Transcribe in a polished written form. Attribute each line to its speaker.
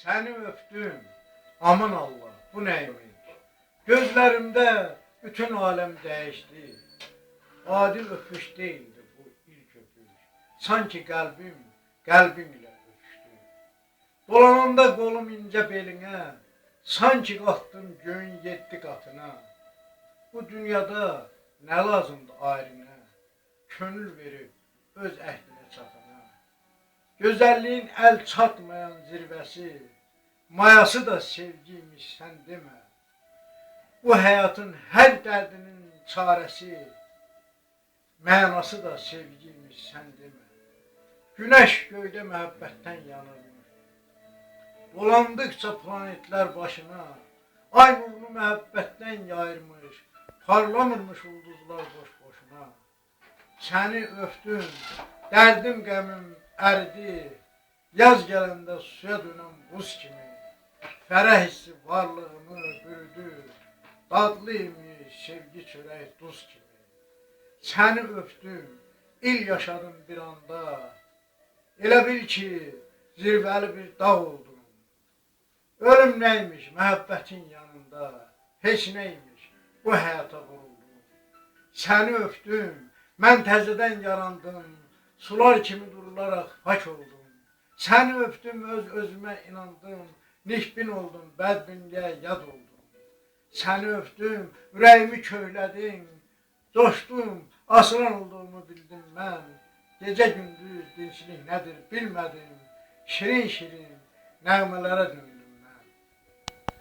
Speaker 1: Seni öptüm. Aman Allah, bu neymiş? Gözlerimde bütün alem değişti. Adil öpüş değildi bu ilk öpüş. Sanki kalbim ile öpüştü. Dolananda kolum ince beline, sanki kalktım göğün 7 katına. Bu dünyada ne lazımdı ayrına, könül verip öz əhdinə çatana. Gözəlliyin el çatmayan zirvesi, mayası da sevgiymiş sen demə. Bu hayatın her derdinin çaresi, mənası da sevgiymiş sen demə. Güneş göyde məhəbbətdən yanırmış. Dolandıkça planetler başına, ay nurunu məhəbbətdən yayırmış. Parlamırmış ulduzlar boş boşuna. Seni öptüm, derdim qəmim erdi. Yaz gelende suya dönen buz kimi. Fərəh hissi varlığımı bürüdü. Dadlıymış sevgi çörək duz kimi. Seni öptüm, il yaşadım bir anda. Elə bil ki, zirvəli bir dağ oldum. Ölüm neymiş məhəbbətin yanında, heç neymiş bu həyata vuruldum. Səni öptüm, mən təzədən yarandım, sular kimi durularaq pak oldum. Səni öptüm, özümə inandım, nişbin oldum, bədbinliyə yad oldum. Səni öptüm, ürəyimi köhlədin, coşdum, asılan olduğumu bildim mən. Gecə gündüz dinçlik nədir bilmədim, şirin şirin nəğmələrə döndüm.